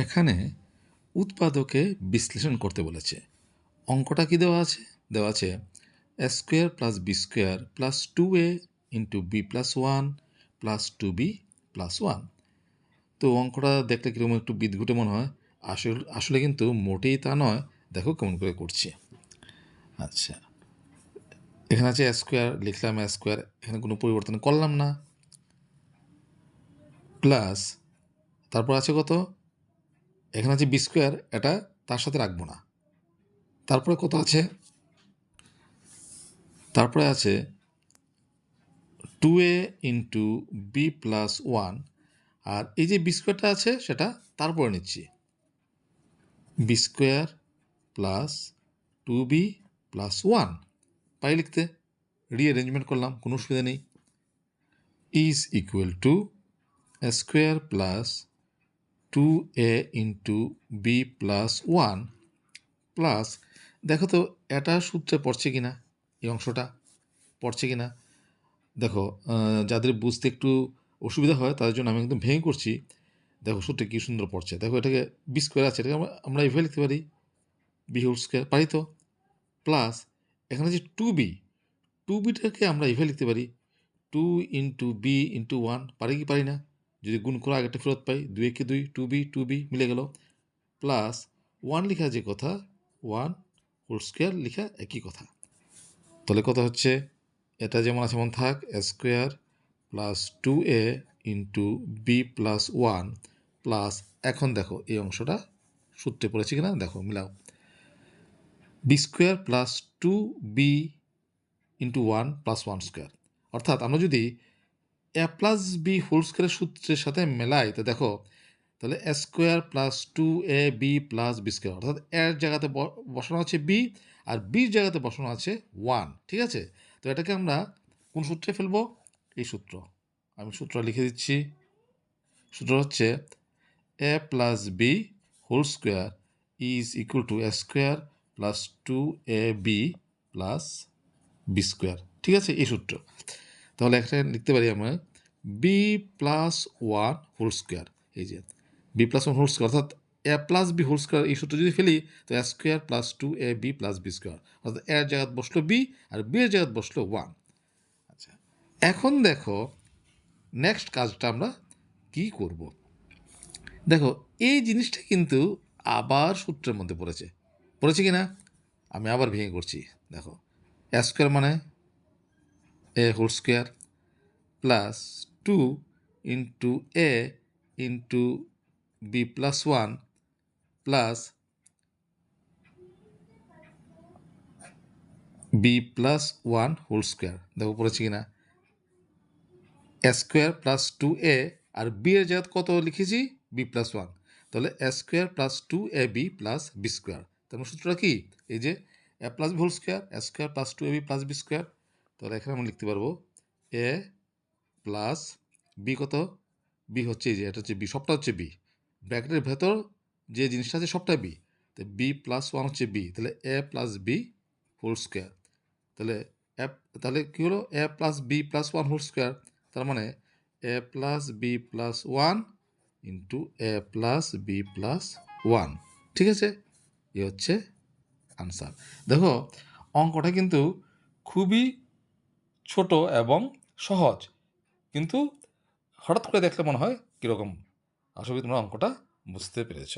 এখানে উৎপাদকে বিশ্লেষণ করতে বলেছে। অঙ্কটা কি দেওয়া আছে A square plus B square plus 2a into B plus 1 plus 2b plus 1। তো অঙ্কটা দেখলে কীরকম একটু বিদঘুটে মনে হয়, আসলে কিন্তু মোটেই তা নয়। দেখো কেমন করে করছি। আচ্ছা, এখানে আছে স্কোয়ার, লিখলাম স্কোয়ার, এখানে কোনো পরিবর্তন করলাম না, প্লাস তারপর আছে কত, এখানে আছে বি স্কোয়ার, এটা তার সাথে রাখবো না। তারপরে কত আছে, তারপরে আছে 2a ইন্টু বি প্লাস 1, আর এই যে বি স্কোয়ারটা আছে সেটা তারপরে নিচ্ছি, B square plus 2b plus 1। পাই লিখতে, রিঅ্যারেঞ্জমেন্ট করলাম, কোনো অসুবিধা নেই। Is equal to square plus 2a into B plus 1 plus, দেখো তো এটা সূত্রে পড়ছে কিনা, এই অংশটা পড়ছে কিনা দেখো। যাদের বুঝতে একটু অসুবিধা হয় তাদের জন্য আমি একদম ভেঙে করছি। দেখো সূত্রে কী সুন্দর পড়ছে। দেখো এটাকে বি স্কোয়ার আছে, এটাকে আমরা এভাবে লিখতে পারি, বি হোল স্কোয়ার, পারি তো। প্লাস এখানে যে 2bটাকে আমরা এভাবে লিখতে পারি 2 ইন্টু বি ইন্টু 1, পারি কি পারি না? যদি গুণ করে আগেরটা ফেরত পাই, 2 একে 2, 2b মিলে গেল। প্লাস 1 লেখা যে কথা, 1 হোল স্কোয়ার লেখা একই কথা। তাহলে কথা হচ্ছে এটা যেমন আছে যেমন থাক, square plus 2a into B plus 1 plus, এখন দেখো এই অংশটা সূত্রে পড়েছে কিনা দেখো, মিলাও, B square plus 2b into 1 plus 1 square. অর্থাৎ আমরা যদি এ প্লাস বি হোল স্কোয়ারের সূত্রের সাথে মেলাই, তো দেখো তাহলে A square plus 2ab plus B square, অর্থাৎ এর জায়গাতে বসানো আছে বি, আর বির জায়গাতে বসানো আছে 1, ঠিক আছে। তো এটাকে আমরা কোন সূত্রে ফেলবো, এই সূত্র, আমি সূত্র লিখে দিচ্ছি। সূত্র হচ্ছে A plus B whole square is equal to A square plus 2ab plus B square, ঠিক আছে, এই সূত্র। তাহলে এখানে লিখতে পারি আমরা বি প্লাস 1 হোল স্কোয়ার, এই যে বি প্লাস 1 হোল স্কোয়ার, অর্থাৎ A plus B whole square, এই সূত্র যদি ফেলি তো A square plus 2ab plus B square, অর্থাৎ এর জায়গায় বসলো বি আর বি এর জায়গায় বসলো 1। আচ্ছা, এখন দেখো নেক্সট কাজটা আমরা কি করব। দেখো এই জিনিসটা কিন্তু আবার সূত্রের মধ্যে পড়েছে কি না, আমি আবার ভেঙে করছি। দেখো এ স্কোয়ার মানে A whole square plus 2 into A into B plus 1 plus B plus 1 whole square, দেখো পড়েছে কিনা, এ স্কোয়ার প্লাস 2a, আর বি এর জায়গায় কত লিখেছি, বি প্লাস 1, তাহলে A square plus 2ab plus B square. তার সূত্রটা কি, এই যে A plus B whole square, A square plus 2ab plus B square. তাহলে এখানে আমরা লিখতে পারবো এ প্লাস বি, কত বি হচ্ছে এই যে এটা হচ্ছে বি, সবটা হচ্ছে বি, ব্র্যাকেটের ভেতর যে জিনিসটা আছে সবটা বি, তো বি প্লাস 1 হচ্ছে বি, তাহলে A plus B whole square. তাহলে তাহলে কী হলো, A plus B plus 1 whole square, তার মানে A plus B plus 1 into A plus B plus 1, ঠিক আছে, এ হচ্ছে আনসার। দেখো অঙ্কটা কিন্তু খুবই ছোট এবং সহজ, কিন্তু হঠাৎ করে দেখলে মনে হয় কীরকম। আশা করি তোমরা অঙ্কটা বুঝতে পেরেছ।